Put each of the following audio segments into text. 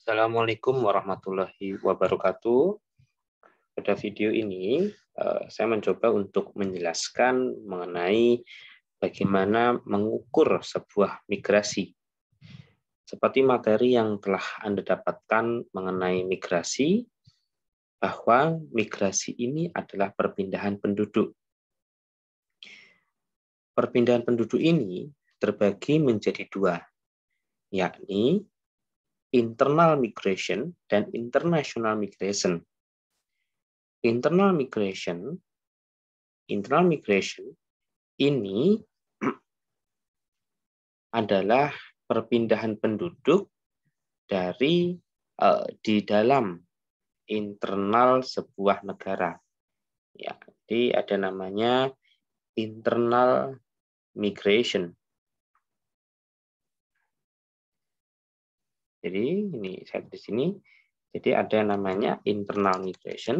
Assalamualaikum warahmatullahi wabarakatuh. Pada video ini, saya mencoba untuk menjelaskan mengenai bagaimana mengukur sebuah migrasi. Seperti materi yang telah Anda dapatkan mengenai migrasi, bahwa migrasi ini adalah perpindahan penduduk. Perpindahan penduduk ini terbagi menjadi dua, yakni internal migration dan international migration. Internal migration ini adalah perpindahan penduduk dari di dalam internal sebuah negara. Ya, jadi ada namanya internal migration. Jadi ini saya di sini. Jadi ada namanya internal migration.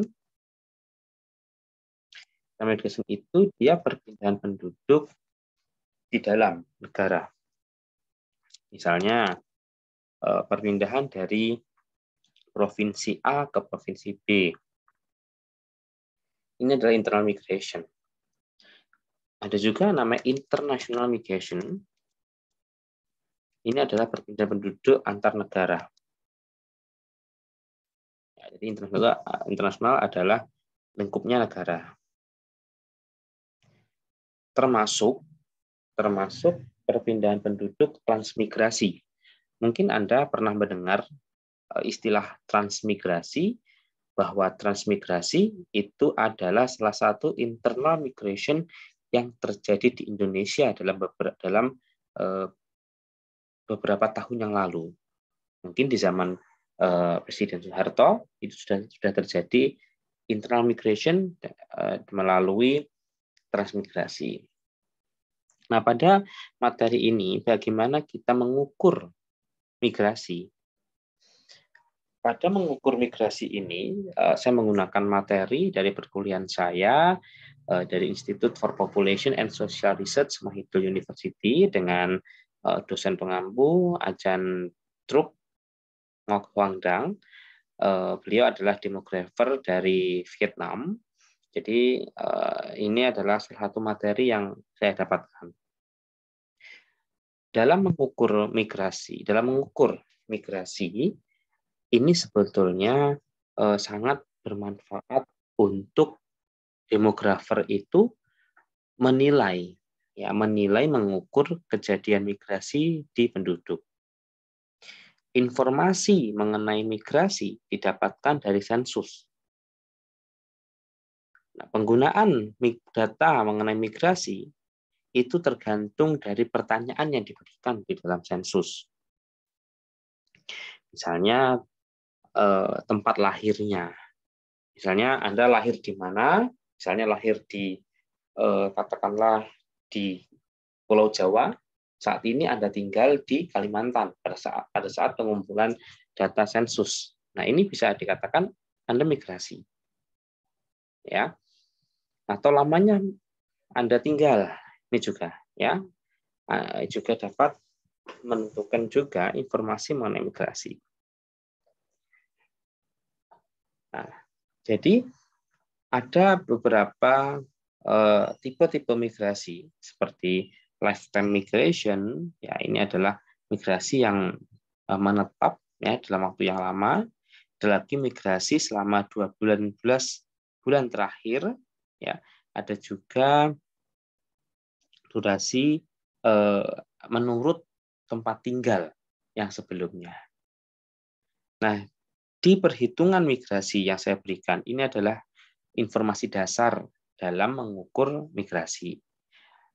Migration itu dia perpindahan penduduk di dalam negara. Misalnya perpindahan dari provinsi A ke provinsi B. Ini adalah internal migration. Ada juga namanya international migration. Ini adalah perpindahan penduduk antar negara. Ya, jadi internasional adalah lingkupnya negara. Termasuk perpindahan penduduk transmigrasi. Mungkin Anda pernah mendengar istilah transmigrasi, bahwa transmigrasi itu adalah salah satu internal migration yang terjadi di Indonesia dalam beberapa tahun yang lalu. Mungkin di zaman Presiden Soeharto itu sudah terjadi internal migration melalui transmigrasi. Nah, pada materi ini bagaimana kita mengukur migrasi? Pada mengukur migrasi ini, saya menggunakan materi dari perkuliahan saya dari Institute for Population and Social Research Mahidol University dengan dosen pengampu Ajan Truc Ngoc Hoang Dang. Beliau adalah demografer dari Vietnam. Jadi ini adalah salah satu materi yang saya dapatkan. Dalam mengukur migrasi, ini sebetulnya sangat bermanfaat untuk demografer itu menilai mengukur kejadian migrasi di penduduk. Informasi mengenai migrasi didapatkan dari sensus. Nah, penggunaan data mengenai migrasi itu tergantung dari pertanyaan yang diberikan di dalam sensus. Misalnya tempat lahirnya. Misalnya Anda lahir di mana? Misalnya lahir di katakanlah di Pulau Jawa. Saat ini Anda tinggal di Kalimantan pada saat pengumpulan data sensus. Nah, ini bisa dikatakan Anda migrasi. Ya. Atau lamanya Anda tinggal. Ini juga ya. Juga dapat menentukan juga informasi mengenai migrasi. Nah, jadi ada beberapa tipe-tipe migrasi seperti lifetime migration. Ya, ini adalah migrasi yang menetap ya dalam waktu yang lama. Ada lagi migrasi selama 12 bulan terakhir. Ya, ada juga durasi menurut tempat tinggal yang sebelumnya. Nah, di perhitungan migrasi yang saya berikan, ini adalah informasi dasar dalam mengukur migrasi.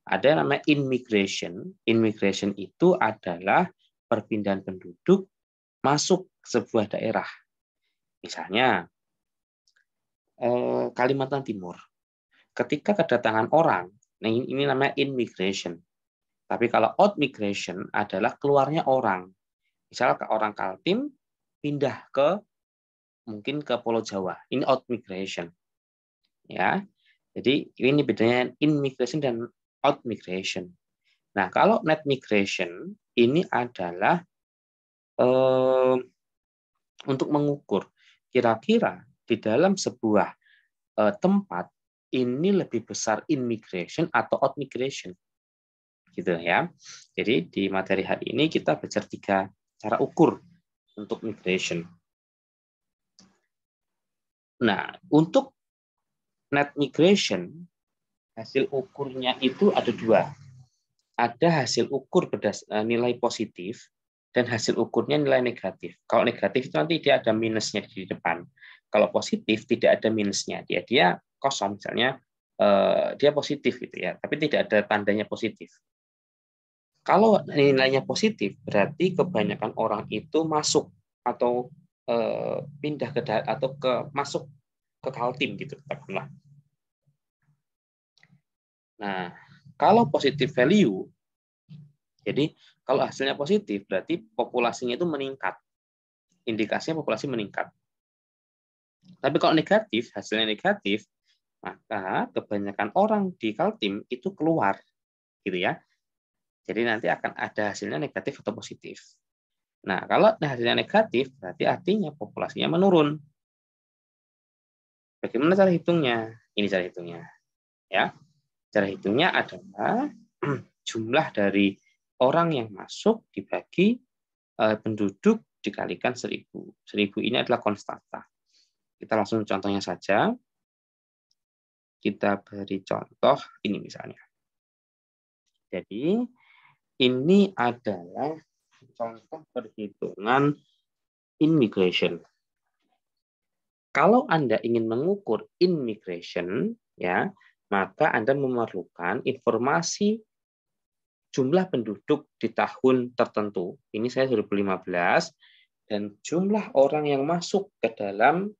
Ada yang namanya immigration. Immigration itu adalah perpindahan penduduk masuk ke sebuah daerah. Misalnya, Kalimantan Timur. Ketika kedatangan orang, nah ini namanya immigration. Tapi kalau outmigration adalah keluarnya orang. Misalnya orang Kaltim pindah mungkin ke Pulau Jawa. Ini outmigration. Ya. Jadi ini bedanya in-migration dan out-migration. Nah, kalau net migration ini adalah untuk mengukur kira-kira di dalam sebuah tempat ini lebih besar in migration atau out migration, gitu ya. Jadi di materi hari ini kita belajar 3 cara ukur untuk migration. Nah, untuk net migration hasil ukurnya itu ada 2. Ada hasil ukur nilai positif dan hasil ukurnya nilai negatif. Kalau negatif itu nanti dia ada minusnya di depan. Kalau positif tidak ada minusnya, dia kosong misalnya, dia positif gitu ya, tapi tidak ada tandanya positif. Kalau nilainya positif berarti kebanyakan orang itu masuk atau pindah atau masuk ke Kaltim gitu katakanlah. Nah, kalau positif value, jadi kalau hasilnya positif berarti populasinya itu meningkat. Indikasinya populasi meningkat. Tapi kalau negatif, hasilnya negatif, maka kebanyakan orang di Kaltim itu keluar, gitu ya. Jadi nanti akan ada hasilnya negatif atau positif. Nah, kalau hasilnya negatif, berarti artinya populasinya menurun. Bagaimana cara hitungnya? Ini cara hitungnya, ya. Cara hitungnya adalah jumlah dari orang yang masuk dibagi penduduk dikalikan 1000. 1000 ini adalah konstanta. Kita langsung contohnya saja. Kita beri contoh ini misalnya. Jadi ini adalah contoh perhitungan immigration. Kalau Anda ingin mengukur immigration, ya, maka Anda memerlukan informasi jumlah penduduk di tahun tertentu. Ini saya 2015 dan jumlah orang yang masuk ke dalam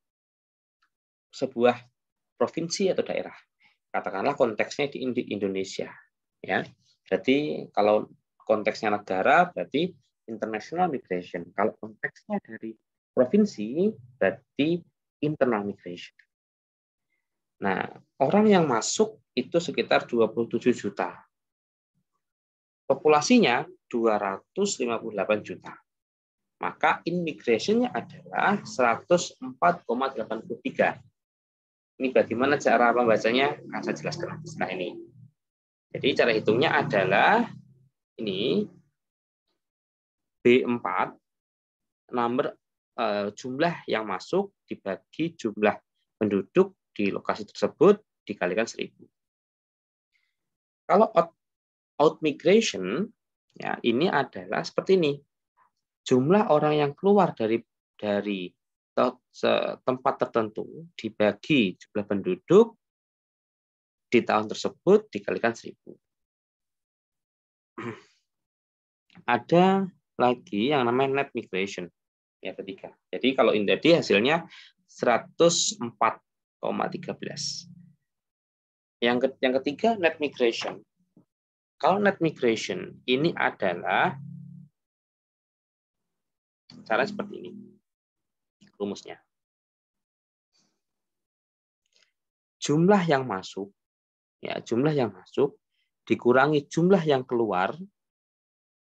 sebuah provinsi atau daerah. Katakanlah konteksnya di Indonesia, ya. Berarti kalau konteksnya negara berarti international migration. Kalau konteksnya dari provinsi berarti internal migration. Nah, orang yang masuk itu sekitar 27 juta. Populasinya 258 juta. Maka immigration-nya adalah 104,83. Ini bagaimana cara membacanya? Akan saya jelaskan setelah ini. Jadi cara hitungnya adalah ini B4 nomor jumlah yang masuk dibagi jumlah penduduk di lokasi tersebut dikalikan 1000. Kalau out migration ya ini adalah seperti ini. Jumlah orang yang keluar dari tempat tertentu dibagi jumlah penduduk di tahun tersebut dikalikan 1000. Ada lagi yang namanya net migration ya ketiga. Jadi kalau ini jadi hasilnya 104,13. Yang ketiga net migration. Kalau net migration ini adalah cara seperti ini. Rumusnya. Jumlah yang masuk ya, jumlah yang masuk dikurangi jumlah yang keluar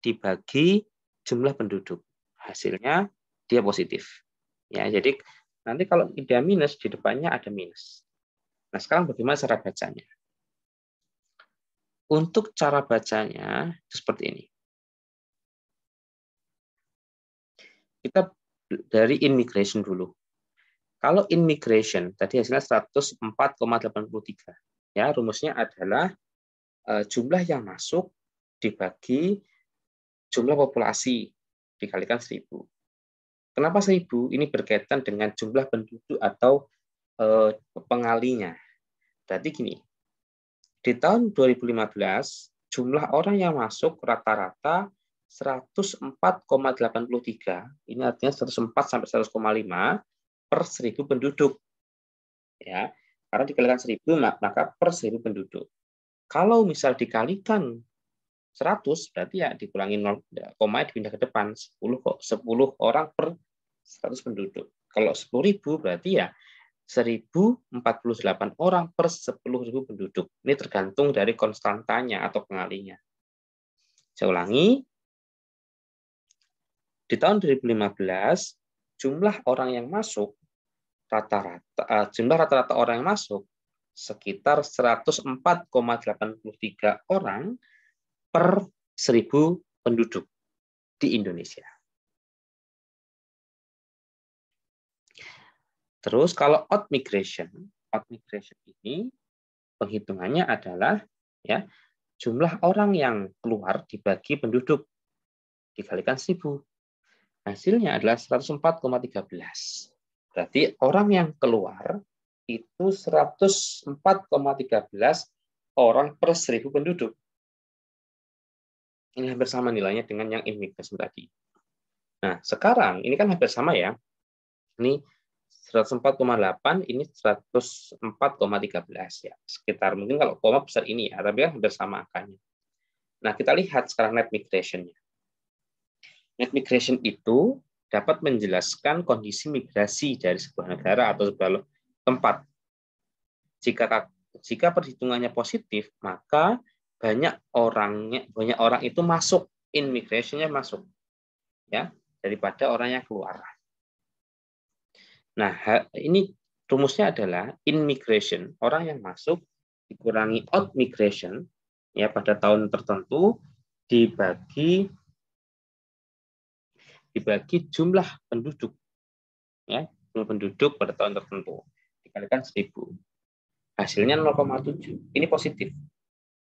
dibagi jumlah penduduk. Hasilnya dia positif. Ya, jadi nanti kalau dia minus di depannya ada minus. Nah, sekarang bagaimana cara bacanya? Untuk cara bacanya seperti ini. Kita dari immigration dulu. Kalau immigration tadi hasilnya 104,83. Ya, rumusnya adalah jumlah yang masuk dibagi jumlah populasi dikalikan 1000. Kenapa 1000? Ini berkaitan dengan jumlah penduduk atau pengalinya. Berarti gini, di tahun 2015 jumlah orang yang masuk rata-rata 104,83. Ini artinya 104 sampai 100,5 per 1000 penduduk. Ya, karena dikalikan 1000 maka per 1000 penduduk. Kalau misal dikalikan 100 berarti ya dikurangi 0, koma dipindah ke depan 10 orang per 100 penduduk. Kalau 10.000 berarti ya 1048 orang per 10.000 penduduk. Ini tergantung dari konstantanya atau pengalinya. Saya ulangi. Di tahun 2015 jumlah orang yang masuk jumlah rata-rata orang yang masuk sekitar 104,83 orang per 1.000 penduduk di Indonesia. Terus kalau outmigration ini penghitungannya adalah ya jumlah orang yang keluar dibagi penduduk dikalikan 1.000. Hasilnya adalah 104,13. Berarti orang yang keluar itu 104,13 orang per 1.000 penduduk. Ini hampir sama nilainya dengan yang immigration tadi. Nah, sekarang ini kan hampir sama ya. Ini 104,8, ini 104,13 ya. Sekitar mungkin kalau koma besar ini ya, tapi kan hampir sama angkanya. Nah, kita lihat sekarang net migration-nya. Net migration itu dapat menjelaskan kondisi migrasi dari sebuah negara atau sebuah tempat. Jika perhitungannya positif, maka banyak orang itu masuk, immigration-nya masuk, ya, daripada orang yang keluar. Nah, ini rumusnya adalah in-migration, orang yang masuk dikurangi out-migration, ya, pada tahun tertentu dibagi jumlah penduduk, ya, jumlah penduduk pada tahun tertentu dikalikan 1.000. Hasilnya 0,7. Ini positif.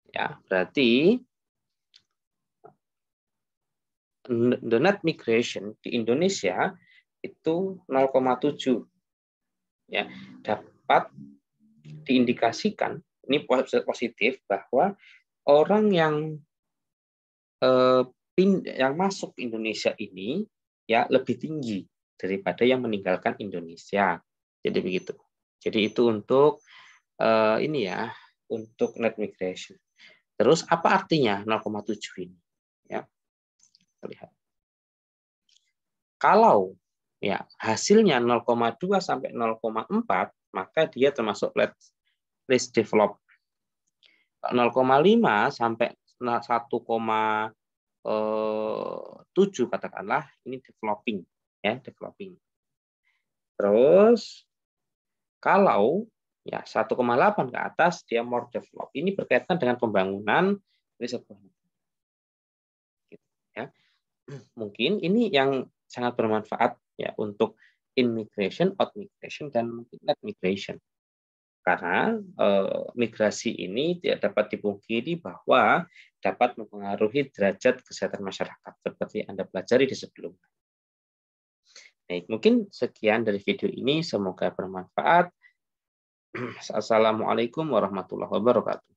Ya, berarti the net migration di Indonesia itu 0,7. Ya, dapat diindikasikan ini positif bahwa orang yang masuk Indonesia ini ya lebih tinggi daripada yang meninggalkan Indonesia. Jadi begitu. Jadi itu untuk ini ya, untuk net migration. Terus apa artinya 0,7 ini? Ya, lihat. Kalau ya hasilnya 0,2 sampai 0,4, maka dia termasuk least developed. 0,5 sampai 1,7 katakanlah ini developing, ya, developing. Terus kalau ya 1,8 ke atas dia more developed. Ini berkaitan dengan pembangunan sebuah negara. Ya. Mungkin ini yang sangat bermanfaat ya untuk in-migration, out-migration, dan mungkin net migration. Karena migrasi ini tidak dapat dipungkiri bahwa dapat mempengaruhi derajat kesehatan masyarakat seperti Anda pelajari di sebelumnya. Baik, mungkin sekian dari video ini, semoga bermanfaat. Assalamualaikum warahmatullahi wabarakatuh.